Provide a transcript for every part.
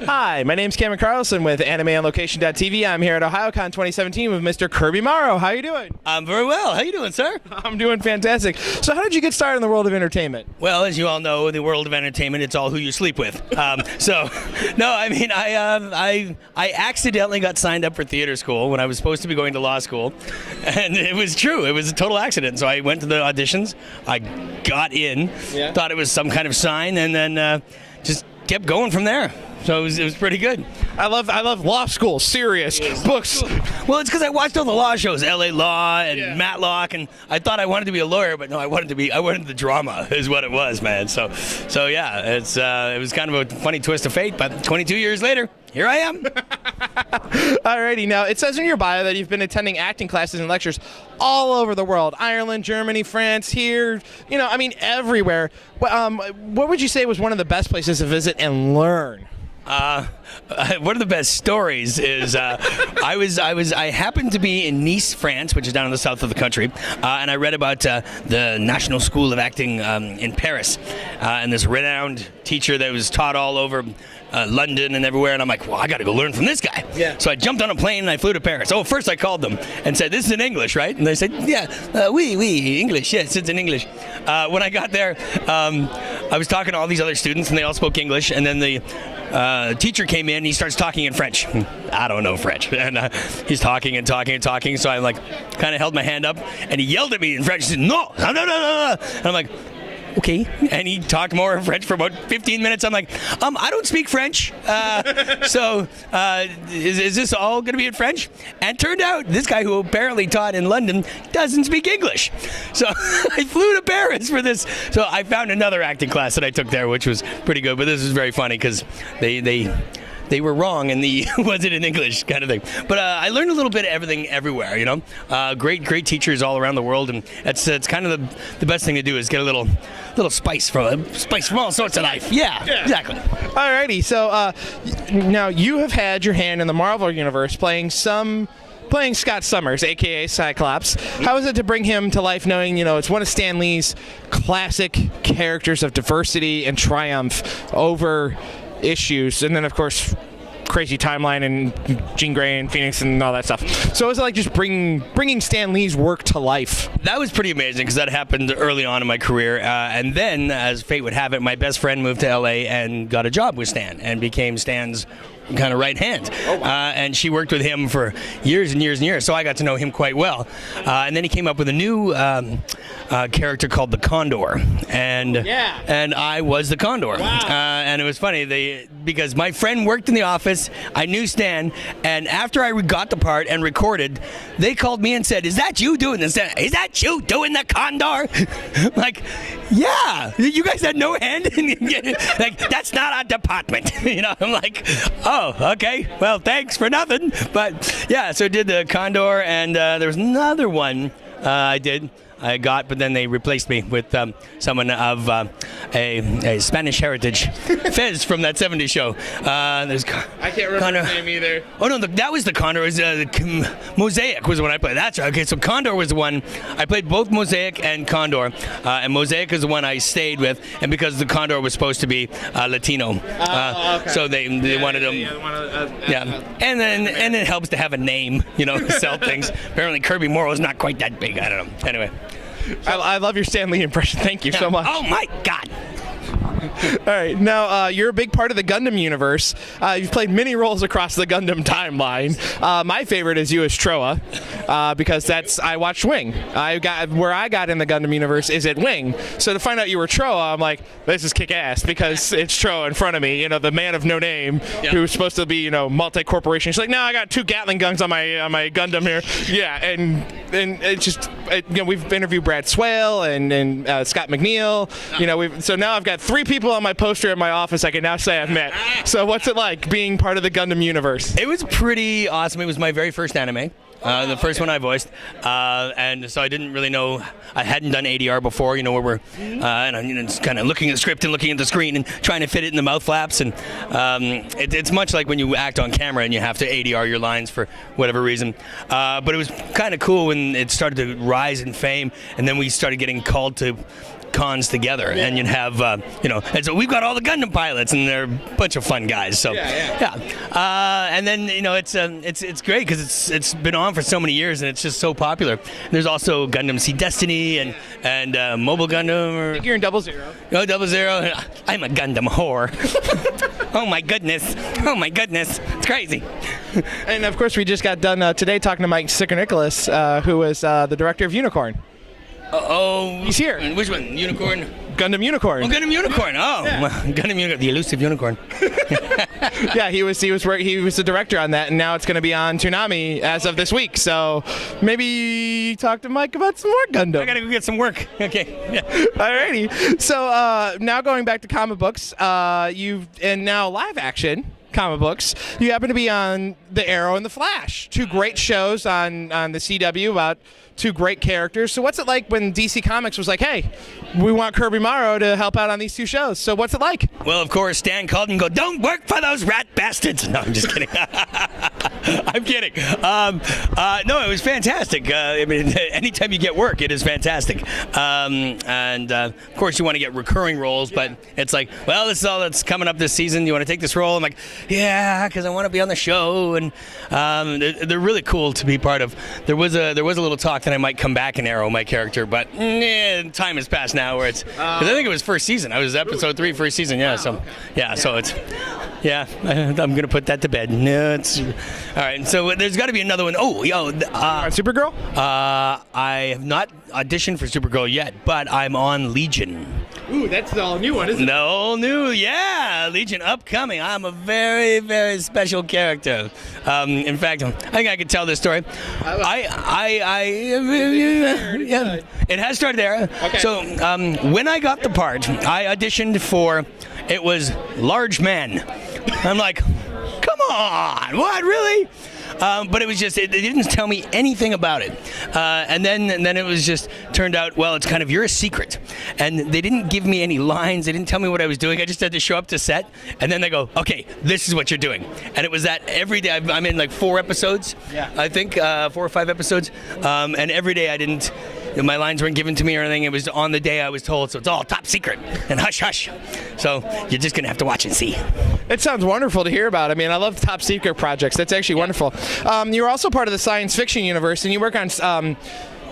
Hi, my name's Cameron Carlson with AnimeOnLocation.tv. I'm here at Ohayocon 2017 with Mr. Kirby Morrow. How are you doing? I'm very well. How you doing, sir? I'm doing fantastic. So how did you get started in the world of entertainment? Well, as you all know, in the world of entertainment, it's all who you sleep with. I accidentally got signed up for theater school when I was supposed to be going to law school. And it was true. It was a total accident. So I went to the auditions. I got in, thought it was some kind of sign, and then just kept going from there. So it was pretty good. I love law school, serious books. Well, it's because I watched all the law shows, L.A. Law and Matlock, and I thought I wanted to be a lawyer, but no, I wanted the drama, is what it was, man. So yeah, it was kind of a funny twist of fate, but 22 years later, here I am. Alrighty, now it says in your bio that you've been attending acting classes and lectures all over the world: Ireland, Germany, France, here, everywhere. What would you say was one of the best places to visit and learn? One of the best stories is I happened to be in Nice, France, which is down in the south of the country, and I read about the National School of Acting in Paris, and this renowned teacher that was taught all over London and everywhere, and I'm like, well, I got to go learn from this guy. Yeah. So I jumped on a plane and I flew to Paris. Oh, first I called them and said, this is in English, right? And they said, yeah, oui, English, yes, it's in English. When I got there, I was talking to all these other students, and they all spoke English, and then the teacher came in, he starts talking in French. I don't know French. And he's talking and talking and talking, so I kind of held my hand up, and he yelled at me in French. He said, no. And I'm like, okay. And he talked more in French for about 15 minutes. I'm like, I don't speak French. So is this all going to be in French? And turned out this guy who apparently taught in London doesn't speak English. So I flew to Paris for this. So I found another acting class that I took there, which was pretty good. But this was very funny because they were wrong and the wasn't in English kind of thing. But I learned a little bit of everything everywhere, Great teachers all around the world, and it's kind of the best thing to do is get a little spice from all sorts of life. Yeah, exactly. Alrighty, so now you have had your hand in the Marvel Universe playing Scott Summers, a.k.a. Cyclops. How is it to bring him to life knowing, it's one of Stan Lee's classic characters of diversity and triumph over issues, and then of course crazy timeline and Jean Grey and Phoenix and all that stuff. So it was like just bringing Stan Lee's work to life. That was pretty amazing because that happened early on in my career, and then as fate would have it, my best friend moved to LA and got a job with Stan and became Stan's kind of right hand. Oh, wow. And she worked with him for years and years and years, so I got to know him quite well. And then he came up with a new character called the Condor, and I was the Condor. Wow. And it was funny because my friend worked in the office. I knew Stan, and after I got the part and recorded, they called me and said, "Is that you doing this? Is that you doing the Condor?" Like, yeah, you guys had no hand in like, that's not our department. I'm like, oh, okay, well, thanks for nothing. But yeah, so I did the Condor, and there was another one I got, but then they replaced me with someone of a Spanish heritage, Fez from that 70s show. I can't remember his name either. Oh, no, that was the Condor. It was, Mosaic was the one I played. That's right. Okay, so Condor was the one. I played both Mosaic and Condor, and Mosaic is the one I stayed with, and because the Condor was supposed to be Latino. Okay. So they wanted him. And then it helps to have a name, sell things. Apparently Kirby Morrow is not quite that big. I don't know. Anyway. I love your Stan Lee impression. Thank you so much. Oh, my God. All right, now you're a big part of the Gundam universe. You've played many roles across the Gundam timeline. My favorite is you as Troa, because I watched Wing. Where I got in the Gundam universe is at Wing. So to find out you were Troa, I'm like, this is kick-ass because it's Troa in front of me. The man of no name who's supposed to be multi-corporation. She's like, no, I got 2 Gatling guns on my Gundam here. Yeah, and it's just we've interviewed Brad Swale and Scott McNeil. So now I've got 3 people on my poster at my office I can now say I've met. So what's it like being part of the Gundam universe? It was pretty awesome. It was my very first anime. The first one I voiced, and so I didn't really know. I hadn't done ADR before, where we're kind of looking at the script and looking at the screen and trying to fit it in the mouth flaps. And it's much like when you act on camera and you have to ADR your lines for whatever reason. But it was kind of cool when it started to rise in fame, and then we started getting called to cons together, and you'd have and so we've got all the Gundam pilots, and they're a bunch of fun guys. So and then it's great because it's been on for so many years, and it's just so popular. There's also Gundam Seed Destiny and Mobile Gundam. I think you're in 00. No, 00. I'm a Gundam whore. Oh my goodness. It's crazy. And of course, we just got done today talking to Mike Sicker-Nicholas, who was the director of Unicorn. He's here. Which one? Unicorn? Gundam Unicorn. Oh, Gundam Unicorn. Oh, yeah. Gundam Unicorn, the elusive unicorn. Yeah, he was the director on that, and now it's going to be on Toonami as of this week. So maybe talk to Mike about some more Gundam. I gotta go get some work. Okay. Yeah. Alrighty. So now going back to comic books, and now live action comic books. You happen to be on The Arrow and The Flash, two great shows on the CW about two great characters. So what's it like when DC Comics was like, hey, we want Kirby Morrow to help out on these two shows? So what's it like? Well, of course, Stan called and go, don't work for those rat bastards. No, I'm just kidding. I'm kidding. No, it was fantastic. I mean, anytime you get work, it is fantastic. Of course, you want to get recurring roles, but it's like, well, this is all that's coming up this season. You want to take this role? I'm like, yeah, because I want to be on the show. And they're really cool to be part of. There was a little talk that I might come back and Arrow my character, but time has passed now where it's, because I think it was first season. I was episode 3 first season, yeah. So so it's, I'm going to put that to bed. No, it's, all right, so there's got to be another one. Supergirl? I have not auditioned for Supergirl yet, but I'm on Legion. Ooh, that's the all new one, isn't it? No, new, yeah. Legion upcoming. I'm a very, very special character. In fact, I think I could tell this story. It has started there. Okay. So when I got the part, I auditioned for, it was Large Man. I'm like, come on, what, really? But it was just, they didn't tell me anything about it. And then it was just, turned out, well, it's kind of, you're a secret. And they didn't give me any lines. They didn't tell me what I was doing. I just had to show up to set. And then they go, okay, this is what you're doing. And it was that every day. I'm in like 4 episodes, I think, 4 or 5 episodes. And every day I didn't, my lines weren't given to me or anything. It was on the day I was told. So it's all top secret and hush, hush. So you're just going to have to watch and see. It sounds wonderful to hear about. I mean, I love top secret projects. That's actually wonderful. You're also part of the science fiction universe, and you work on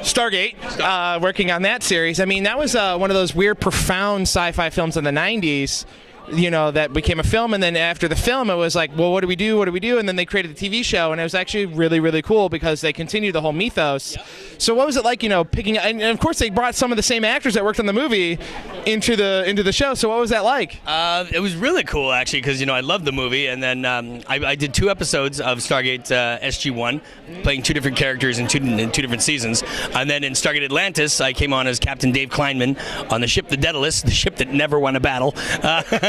Stargate, working on that series. I mean, that was one of those weird, profound sci-fi films in the 90s, that became a film, and then after the film, it was like, well, what do we do? And then they created the TV show, and it was actually really, really cool because they continued the whole mythos. Yep. So what was it like, picking, and of course they brought some of the same actors that worked on the movie into the show. So what was that like? It was really cool, actually, because I loved the movie, and then I did 2 episodes of Stargate SG-1, playing 2 different characters in 2 different seasons, and then in Stargate Atlantis, I came on as Captain Dave Kleinman on the ship the Daedalus, the ship that never won a battle.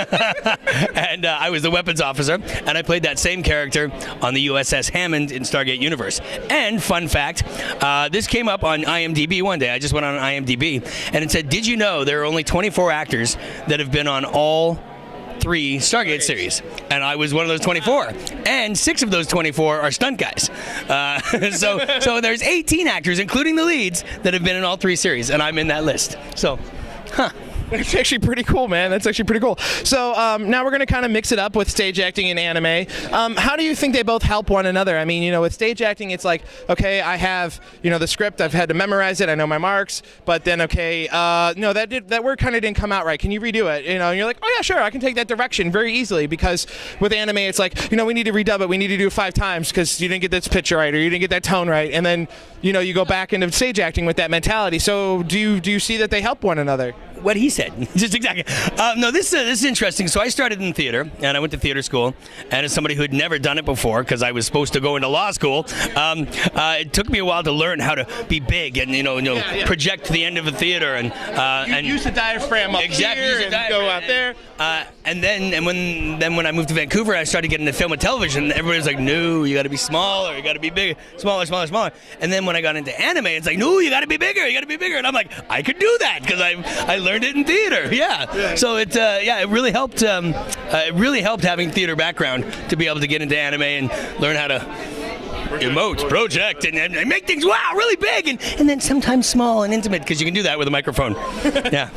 And I was the weapons officer, and I played that same character on the USS Hammond in Stargate Universe. And fun fact, this came up on IMDb one day. I just went on IMDb, and it said, did you know there are only 24 actors that have been on all 3 Stargate series? And I was one of those 24. And 6 of those 24 are stunt guys. So there's 18 actors, including the leads, that have been in all 3 series, and I'm in that list. So, That's actually pretty cool, man. That's actually pretty cool. So now we're going to kind of mix it up with stage acting and anime. How do you think they both help one another? I mean, with stage acting, it's like, okay, I have, the script. I've had to memorize it. I know my marks. But then, okay, no, that word kind of didn't come out right. Can you redo it? And you're like, oh, yeah, sure. I can take that direction very easily, because with anime, it's like, we need to redub it. We need to do it 5 times because you didn't get this picture right or you didn't get that tone right. And then, you go back into stage acting with that mentality. So do you see that they help one another? What he said. Just exactly. No, this is interesting. So I started in theater, and I went to theater school. And as somebody who had never done it before, because I was supposed to go into law school, it took me a while to learn how to be big and project to the end of a theater and use the diaphragm up here and go out there. And then when I moved to Vancouver, I started getting into film and television. Everybody was like, no, you got to be smaller, you got to be bigger, smaller. And then when I got into anime, it's like, no, you got to be bigger, And I'm like, I could do that because I learned it in theater. Yeah. So it really helped. It really helped having theater background to be able to get into anime and learn how to emote, project, and make things really big and then sometimes small and intimate, because you can do that with a microphone. Yeah.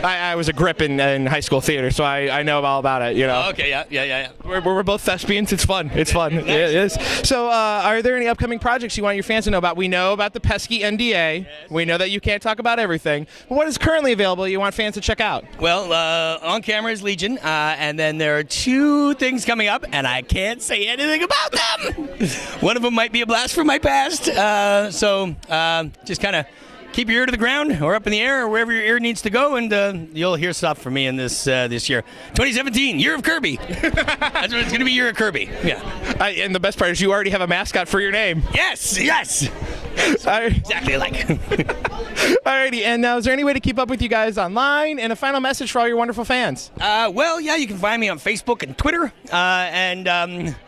I was a grip in high school theater, so I know all about it. You know. Oh, okay, yeah. We're both thespians. It's fun. It's fun. Nice. It is. So, are there any upcoming projects you want your fans to know about? We know about the pesky NDA. Yes. We know that you can't talk about everything. But what is currently available you want fans to check out? Well, On Camera is Legion, and then there are 2 things coming up, and I can't say anything about them. One of them might be a blast from my past, so just kind of keep your ear to the ground or up in the air or wherever your ear needs to go, and you'll hear stuff from me in this year. 2017, Year of Kirby. That's what it's going to be, Year of Kirby. Yeah. And the best part is you already have a mascot for your name. Yes. Exactly alike. Alrighty, and now is there any way to keep up with you guys online? And a final message for all your wonderful fans. Well, yeah, you can find me on Facebook and Twitter, and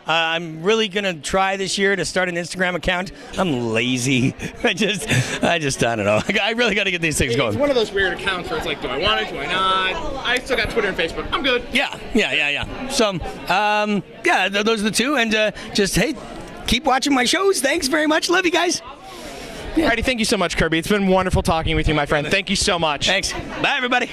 I'm really gonna try this year to start an Instagram account. I'm lazy. I don't know. I really got to get these things going. It's one of those weird accounts where it's like, do I want it? Do I not? I still got Twitter and Facebook. I'm good. Yeah. So, those are the 2, and just hey, keep watching my shows. Thanks very much. Love you guys. Yeah. Alrighty, thank you so much, Kirby. It's been wonderful talking with you, my friend. Thank you so much. Thanks. Bye, everybody.